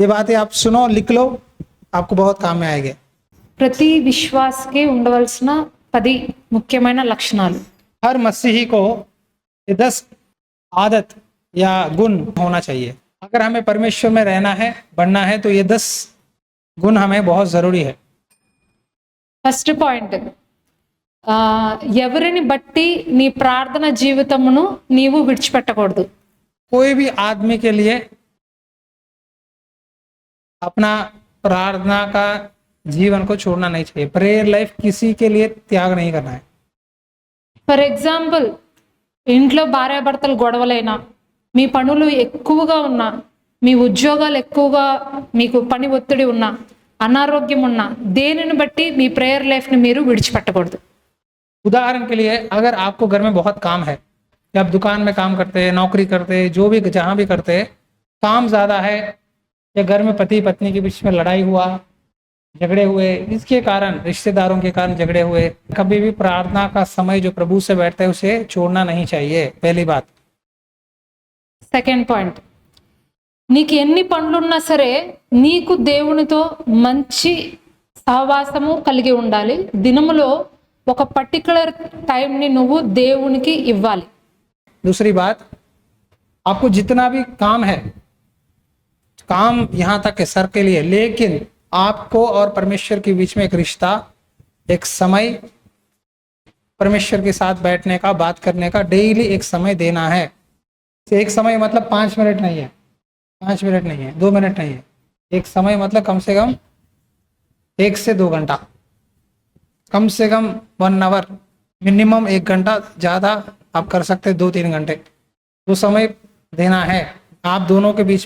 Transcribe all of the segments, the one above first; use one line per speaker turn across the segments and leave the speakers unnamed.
ये बातें आप सुनो, लिख लो, आपको बहुत काम में आएंगे।
ప్రతి విశ్వాసకి ఉండవలసిన 10 ముఖ్యమైన లక్షణాలు.
हर मसीही को ये 10 आदत या गुण होना चाहिए। अगर हमें परमेश्वर में रहना है, बढ़ना है, तो ये 10 गुण हमें बहुत जरूरी है।
ఫస్ట్ పాయింట్, ఎవరిని బట్టి నీ ప్రార్థన జీవితమును నీవు విడిచిపెట్టకూడదు.
कोई भी आदमी के लिए अपना प्रार्थना का जीवन को छोड़ना नहीं चाहिए। प्रेयर लाइफ किसी के लिए त्याग नहीं करना है।
ఫర్ ఎగ్జాంపుల్, ఇంట్లో భార్యాభర్తలు గొడవలైనా, మీ పనులు ఎక్కువగా ఉన్నా, మీ ఉద్యోగాలు ఎక్కువగా, మీకు పని ఒత్తిడి ఉన్నా, అనారోగ్యం ఉన్నా, దేనిని బట్టి మీ ప్రేయర్ లైఫ్ని మీరు విడిచిపెట్టకూడదు.
उदाहरण के लिए, अगर आपको घर में बहुत काम है, या आप दुकान में काम करते हैं, नौकरी करते हैं, जो भी जहाँ भी करते हैं, काम ज़्यादा है, या घर में पति पत्नी के बीच में लड़ाई हुआ, झगड़े हुए, इसके कारण, रिश्तेदारों के कारण झगड़े हुए, कभी भी प्रार्थना का समय जो प्रभु से बैठते हैं उसे छोड़ना नहीं चाहिए। पहली बात।
సెకండ్ పాయింట్, నీకు ఎన్ని పనులున్నా సరే నీకు దేవునితో మంచి సహవాసము కలిగి ఉండాలి. దినములో ఒక పర్టికులర్ టైంని నువ్వు దేవునికి ఇవ్వాలి.
दूसरी बात, आपको जितना भी काम है, काम यहाँ तक है सर के लिए, लेकिन आपको और परमेश्वर के बीच में एक रिश्ता, एक समय परमेश्वर के साथ बैठने का, बात करने का डेली एक समय देना है। एक समय मतलब 5 मिनट नहीं है, 5 मिनट नहीं है, 2 मिनट नहीं है, एक समय मतलब कम से कम 1 से 2 घंटा, कम से कम 1 आवर, मिनिमम 1 घंटा, ज़्यादा आप कर सकते 2-3 घंटे, वो समय देना है। आप दोनों के बीच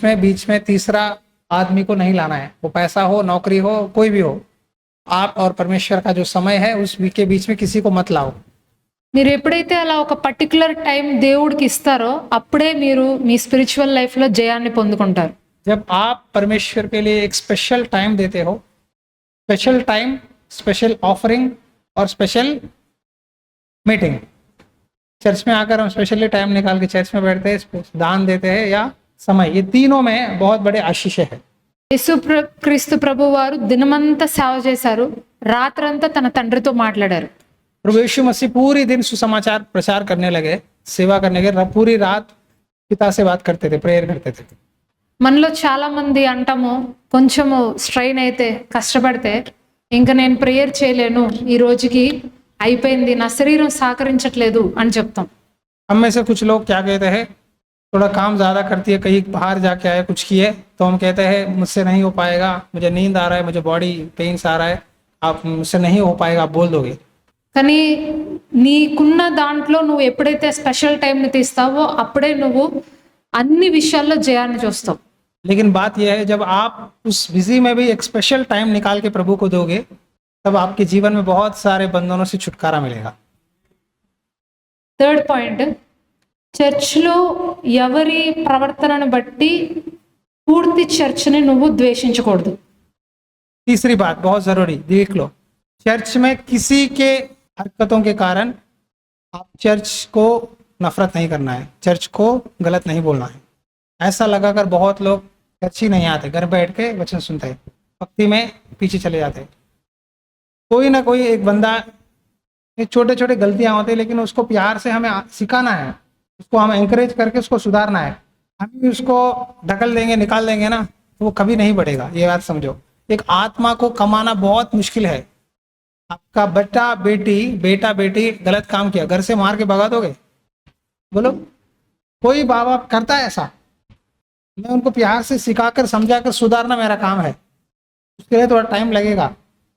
में तीसरा आदमी को नहीं लाना है, वो पैसा हो, नौकरी हो, कोई भी हो, आप और परमेश्वर का जो समय है उसके बीच में किसी को मत लाओ।
మీరు ఎప్పుడైతే అలా ఒక పర్టికులర్ టైం దేవుడికి ఇస్తారో అప్పుడే మీరు మీ స్పిరిచువల్ లైఫ్లో జయాన్ని పొందుకుంటారు.
जब आप परमेश्वर के लिए एक स्पेशल टाइम देते हो, स्पेशल टाइम, स्पेशल ऑफरिंग और स्पेशल मीटिंग, चर्च में आकर हम स्पेशली टाइम निकाल के चर्च में बैठते हैं, दान देते हैं या समय, ये तीनों में बहुत बड़े आशीष है।
క్రీస్తు ప్రభు వారు దినమంతా సేవ చేశారు, రాత్రంతా తన తండ్రితో మాట్లాడారు.
प्रभु यीशु मसीह पूरी दिन सुसमाचार प्रचार करने लगे, सेवा करने लगे, पूरी रात पिता से बात करते थे, प्रेयर करते थे।
మనలో చాలా మంది అంటాము, కొంచెము స్ట్రెయిన్ అయితే, కష్టపడితే ఇంకా నేను ప్రేయర్ చేయలేను, ఈ రోజుకి అయిపోయింది, నా శరీరం సహకరించట్లేదు అని చెప్తాం.
हम में से कुछ लोग क्या कहते हैं, थोड़ा काम ज़्यादा करती है, कहीं बाहर जाके आए, कुछ किए, तो हम कहते हैं मुझसे नहीं हो पाएगा, मुझे नींद आ रहा है, मुझे बॉडी पेन्स आ रहा है, आप मुझसे नहीं हो पाएगा, आप बोल दोगे।
కానీ నీకున్న దాంట్లో నువ్వు ఎప్పుడైతే స్పెషల్ టైంని తీస్తావో అప్పుడే నువ్వు అన్ని విషయాల్లో జయాన్ని చూస్తావు.
लेकिन बात यह है, जब आप उस बिजी में भी एक स्पेशल टाइम निकाल के प्रभु को दोगे, तब आपके जीवन में बहुत सारे बंधनों से छुटकारा मिलेगा।
థర్డ్ పాయింట్, చర్చ్లో ఎవరి ప్రవర్తనను బట్టి పూర్తి చర్చ్ని నువ్వు ద్వేషించకూడదు.
तीसरी बात बहुत जरूरी, देख लो, चर्च में किसी के हरकतों के कारण आप चर्च को नफरत नहीं करना है, चर्च को गलत नहीं बोलना है। ऐसा लगा कर बहुत लोग चर्च ही नहीं आते, घर बैठ के वचन सुनते हैं, भक्ति में पीछे चले जाते हैं। कोई ना कोई एक बंदा, ये छोटे छोटे गलतियां होती है, लेकिन उसको प्यार से हमें सिखाना है, उसको हम एंकरेज करके उसको सुधारना है। हम भी उसको ढकल देंगे, निकाल देंगे ना, तो वो कभी नहीं बढ़ेगा। ये बात समझो, एक आत्मा को कमाना बहुत मुश्किल है। आपका बेटा बेटी गलत काम किया, घर से मार के भगा दोगे? बोलो, कोई बाप बाप करता है ऐसा? मैं उनको प्यार से सिखाकर समझाकर सुधारना मेरा काम है। उसके लिए थोड़ा टाइम लगेगा,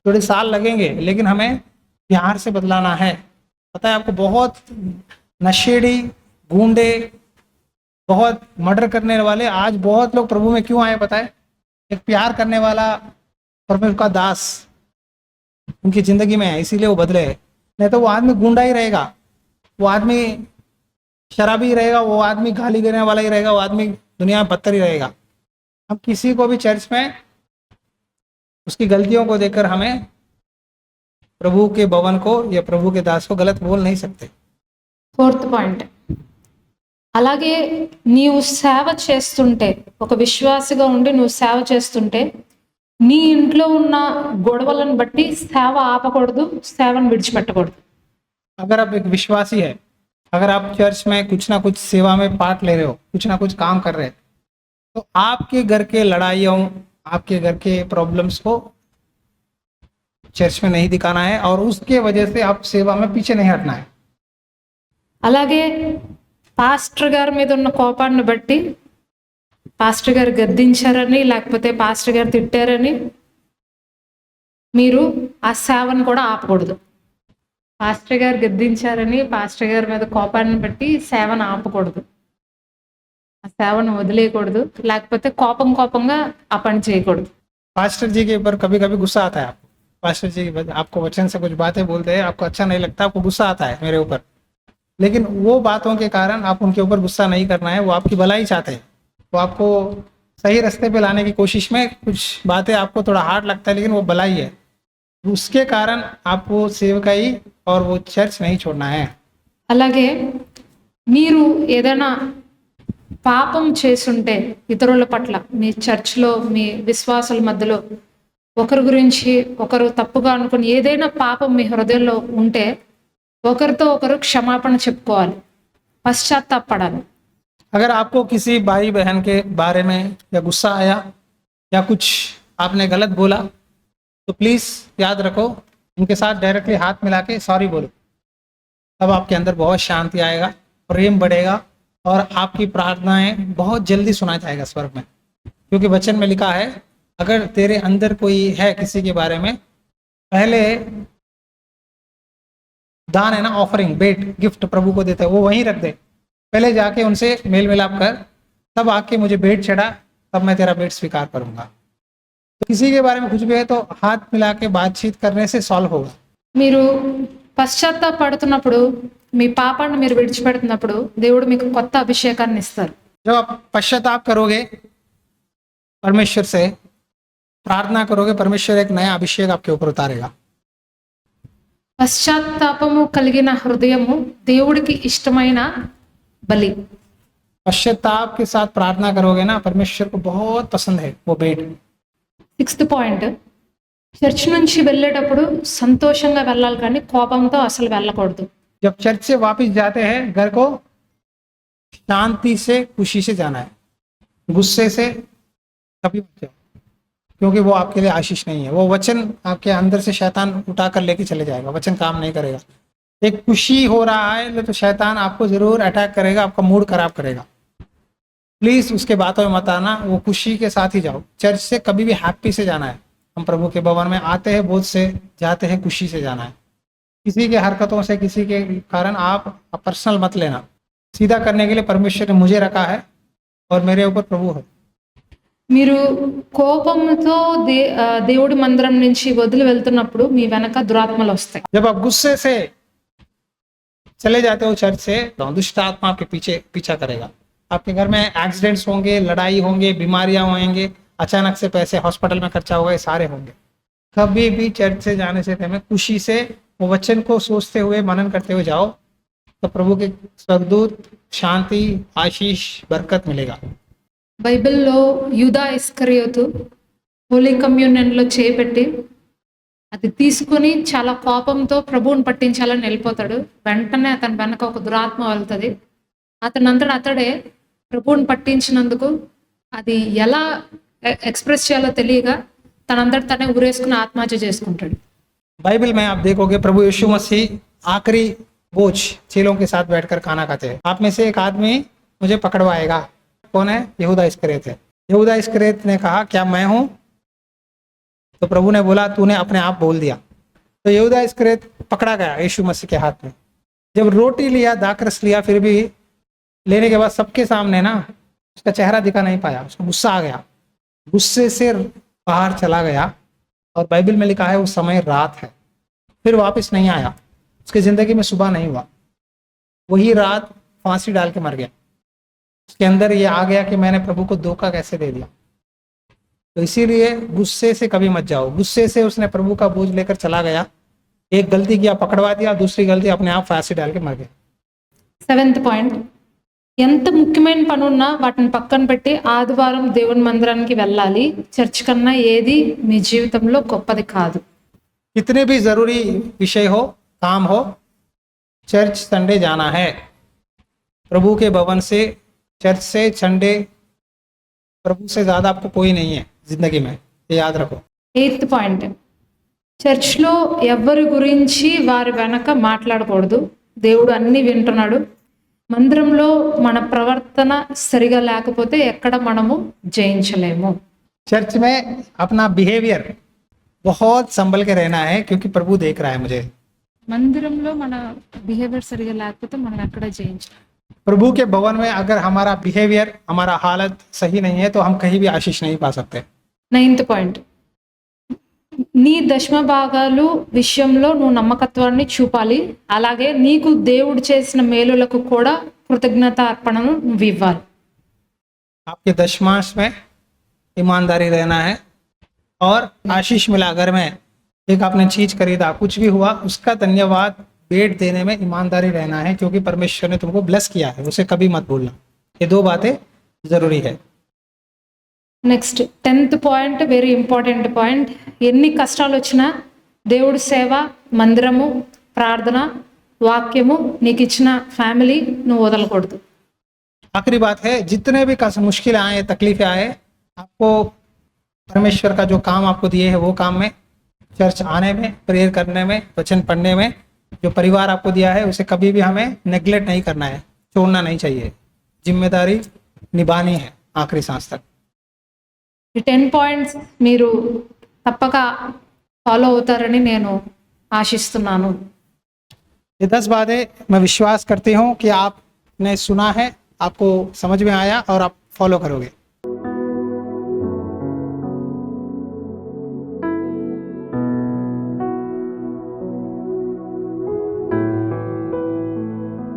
थोड़े साल लगेंगे, लेकिन हमें प्यार से बदलाना है। पता है आपको, बहुत नशेड़ी, गूंडे, बहुत मर्डर करने वाले आज बहुत लोग प्रभु में क्यों आए पता है? एक प्यार करने वाला परमेश्वर का दास उनकी जिंदगी में है, इसीलिए वो बदले है। नहीं तो वो आदमी गुंडा ही रहेगा, वो आदमी शराबी ही रहेगा, वो आदमी गाली देने वाला ही रहेगा, वो आदमी दुनिया में बदतर ही रहेगा। हम किसी को भी चर्च में उसकी गलतियों को देखकर हमें प्रभु के भवन को या प्रभु के दास को गलत बोल नहीं सकते।
ఫోర్త్ పాయింట్, అలాగే నీవు సేవ చేస్తుంటే, ఒక విశ్వాసిగా ఉండి నువ్వు సేవ చేస్తుంటే నీ ఇంట్లో ఉన్న గొడవలను బట్టి సేవ ఆపకూడదు, సేవను విడిచిపెట్టకూడదు.
अगर आप एक विश्वासी है, अगर आप चर्च में कुछ ना कुछ सेवा में पार्ट ले रहे हो, कुछ ना कुछ काम कर रहे हैं, तो आपके घर के लड़ाइयों, आपके घर के प्रॉब्लम्स को चर्च में नहीं दिखाना है और उसके वजह से आप सेवा में पीछे नहीं हटना है.
అలాగే పాస్టర్ గారి మీద ఉన్న కోపాన్ని బట్టి పాస్టర్ గారు గద్దించారని లేకపోతే పాస్టర్ గారు తిట్టారని మీరు ఆ సేవను కూడా ఆపకూడదు. పాస్టర్ గారు గద్దించారని పాస్టర్ గారి మీద కోపాన్ని బట్టి సేవను ఆపకూడదు, ఆ సేవను వదిలేయకూడదు, లేకపోతే కోపంగా ఆ పని చేయకూడదు.
पास्टर जी के ऊपर कभी कभी गुस्सा आता है आपको, पास्टर जी आपको वचन से कुछ बातें बोलते हैं, आपको अच्छा नहीं लगता, आपको गुस्सा आता है मेरे ऊपर, लेकिन वो बातों के कारण आप उनके ऊपर गुस्सा नहीं करना है. वो आपकी भलाई चाहते हैं, वो आपको सही रास्ते पे लाने की कोशिश में कुछ बातें आपको थोड़ा हार्ड लगता है, लेकिन वो भलाई है. उसके कारण आपको सेवकाई और वो चर्च नहीं छोड़ना है.
అలాగే మీరు ఏదైనా పాపం చేసుంటే ఇతరుల పట్ల మీ చర్చ్లో మీ విశ్వాసుల మధ్యలో ఒకరి గురించి ఒకరు తప్పుగా అనుకుని ఏదైనా పాపం మీ హృదయంలో ఉంటే ఒకరితో ఒకరు క్షమాపణ చెప్పుకోవాలి, పశ్చాత్తాపడాలి.
अगर आपको किसी भाई बहन के बारे में या गुस्सा आया या कुछ आपने गलत बोला, तो प्लीज़ याद रखो, उनके साथ डायरेक्टली हाथ मिला के सॉरी बोलो. तब आपके अंदर बहुत शांति आएगा, प्रेम बढ़ेगा और आपकी प्रार्थनाएं बहुत जल्दी सुना जाएगा स्वर्ग में. क्योंकि वचन में लिखा है, अगर तेरे अंदर कोई है किसी के बारे में, पहले दान है ना, ऑफरिंग, बेट, गिफ्ट प्रभु को देते हैं, वो वहीं रख दे. पहले जाके उनसे मेल मिलाप कर, तब आके मुझे बेट चढ़ा, तब मैं तेरा बेट स्वीकार करूंगा. तो किसी के बारे में कुछ भी है तो हाथ मिला के बातचीत करने से सॉल्व होगा.
మీరు పశ్చాత్తాపడుతున్నప్పుడు మీ పాపాన్ని మీరు విడిచిపెడుతున్నప్పుడు దేవుడు మీకు కొత్త అభిషేకాన్ని ఇస్తారు.
जब आप पश्चाताप करोगे, परमेश्वर से प्रार्थना करोगे, परमेश्वर एक नया अभिषेक आपके ऊपर उतारेगा.
పశ్చాత్తాపము కలిగిన హృదయము దేవుడికి ఇష్టమైన బలి.
पश्चाताप के साथ प्रार्थना करोगे ना, परमेश्वर को बहुत पसंद है वो बेट.
6th పాయింట్, చర్చ్ నుంచి వెళ్ళేటప్పుడు సంతోషంగా వెళ్ళాలి కానీ కోపంతో అసలు వెళ్ళకూడదు.
जब चर्च से वापस जाते हैं घर को, शांति से, खुशी से जाना है. गुस्से से कभी मत जाओ, क्योंकि वो आपके लिए आशीष नहीं है. वो वचन आपके अंदर से शैतान उठा कर लेके चले जाएगा, वचन काम नहीं करेगा. एक खुशी हो रहा है तो शैतान आपको जरूर अटैक करेगा, आपका मूड खराब करेगा. प्लीज उसके बातों में मत आना, वो खुशी के साथ ही जाओ. चर्च से कभी भी हैप्पी से जाना है. हम प्रभु के भवन में आते हैं बोझ से, जाते हैं खुशी से जाना है. किसी के हरकतों से, किसी के कारण आप पर्सनल मत लेना. सीधा करने के लिए परमेश्वर ने मुझे रखा है और मेरे ऊपर प्रभु है.
మీరు కోపంతో దేవుడి మందిరం నుంచి వదిలి వెళ్తున్నప్పుడు మీ వెనక దురాత్మలు వస్తాయి.
जब आप गुस्से से चले जाते हो चर्च से, तो दुष्ट आत्मा आपके पीछे पीछा करेगा. आपके घर में एक्सीडेंट्स होंगे, लड़ाई होंगे, बीमारियां होंगे, अचानक से पैसे हॉस्पिटल में खर्चा होगा, ये सारे होंगे. कभी भी चर्च से जाने से पहले खुशी से वो वचन को सोचते हुए, मनन करते हुए जाओ, तो प्रभु के स्वर्गदूत, शांति, आशीष, बरकत मिलेगा.
బైబిల్లో యూదా ఇస్కరియోతు హోలీ కమ్యూనియన్లో చేపెట్టి అది తీసుకొని చాలా కోపంతో ప్రభువుని పట్టించాలని వెళ్ళిపోతాడు. వెంటనే అతని వెనక ఒక దురాత్మ వెళ్తుంది. అతనంతట అతడే ప్రభువుని పట్టించినందుకు అది ఎలా ఎక్స్ప్రెస్ చేయాలో తెలియక తనంతట తనే ఊరేసుకుని ఆత్మహత్య చేసుకుంటాడు.
बाइबल में आप देखोगे प्रभु यीशु मसीह आखिरी बोझ चेलों के साथ बैठकर खाना खाते हैं. आप में से एक आदमी मुझे पकड़वाएगा. कौन है? यहूदा इस्करियत है. यहूदा इस्करियत ने कहा, क्या मैं हूं? तो प्रभु ने बोला, तूने अपने आप बोल दिया. तो यहूदा इस्करियत पकड़ा गया यीशु मसीह के हाथ में. जब रोटी लिया, दाखरस लिया, फिर भी लेने के बाद सबके सामने ना उसका चेहरा दिखा नहीं पाया. उसको गुस्सा आ गया, गुस्से से बाहर चला गया. और बाइबल में लिखा है उस समय रात है. फिर वापस नहीं आया. उसकी जिंदगी में सुबह नहीं हुआ. वही रात फांसी डाल के मर गया. उसके अंदर ये आ गया कि मैंने प्रभु को धोखा कैसे दे दिया. तो इसीलिए गुस्से से कभी मत जाओ. गुस्से से उसने प्रभु का बोझ लेकर चला गया. एक गलती किया, पकड़वा दिया, दूसरी गलती अपने आप फांसी डाल के मर गया.
7th పాయింట్, ఎంత ముఖ్యమైన పని ఉన్నా వాటిని పక్కన పెట్టి ఆదివారం దేవుని మందిరానికి వెళ్ళాలి. చర్చ్ కన్నా ఏది మీ జీవితంలో గొప్పది కాదు.
कितने भी जरूरी विषय हो, काम हो, चर्च संडे जाना है. प्रभु के भवन से, चर्च से संडे, प्रभु से ज़्यादा आपको कोई नहीं है जिंदगी में, ये याद रखो.
8th పాయింట్, చర్చ్లో ఎవరి గురించి వారి వెనక మాట్లాడకూడదు. దేవుడు అన్ని వింటున్నాడు. మందిరంలో మన ప్రవర్తన సరిగా లేకపోతే ఎక్కడ మనము జయించలేము.
चर्च में अपना बिहेवियर बहुत संभल के रहना है, क्योंकि प्रभु देख रहा है मुझे.
మందిరంలో మన బిహేవియర్ సరిగా లేకపోతే మనం ఎక్కడ జయించలేము.
प्रभु के भवन में अगर हमारा बिहेवियर, हमारा हालत सही नहीं है, तो हम कहीं भी आशीष नहीं पा सकते.
9th పాయింట్, నీ దశమ భాగాలు విషయంలో నువ్వు నమ్మకత్వాన్ని చూపాలి. అలాగే నీకు దేవుడు చేసిన మేలులకు కూడా కృతజ్ఞత అర్పణను నువ్వు ఇవ్వాలి.
आपके दशमांश में ईमानदारी रहना है, और आशीष मिला घर में, एक आपने चीज खरीदा, कुछ भी हुआ, उसका धन्यवाद भेंट देने में ईमानदारी रहना है, क्योंकि परमेश्वर ने तुमको ब्लेस किया है, उसे कभी मत भूलना. ये दो बातें जरूरी है.
Next 10th point, very important point. ఎన్ని కష్టాలు వచ్చినా దేవుడి సేవ, మందిరము, ప్రార్థన, వాక్యము, నీకు ఇచ్చిన ఫ్యామిలీ నువ్వు వదలకూడదు.
आखिरी बात है, जितने भी मुश्किल आए, तकलीफें आए, आपको परमेश्वर का जो काम आपको दिए है, वो काम में, चर्च आने में, प्रेयर करने में, वचन पढ़ने में, जो परिवार आपको दिया है, उसे कभी भी हमें नेग्लेक्ट नहीं करना है, छोड़ना नहीं चाहिए. जिम्मेदारी निभानी है आखिरी सांस तक.
ఈ 10 పాయింట్స్ మీరు తప్పక ఫాలో అవుతారని నేను ఆశిస్తున్నాను.
ये 10 बातें मैं विश्वास करती हूँ कि आपने सुना है, आपको समझ में आया और आप फॉलो करोगे.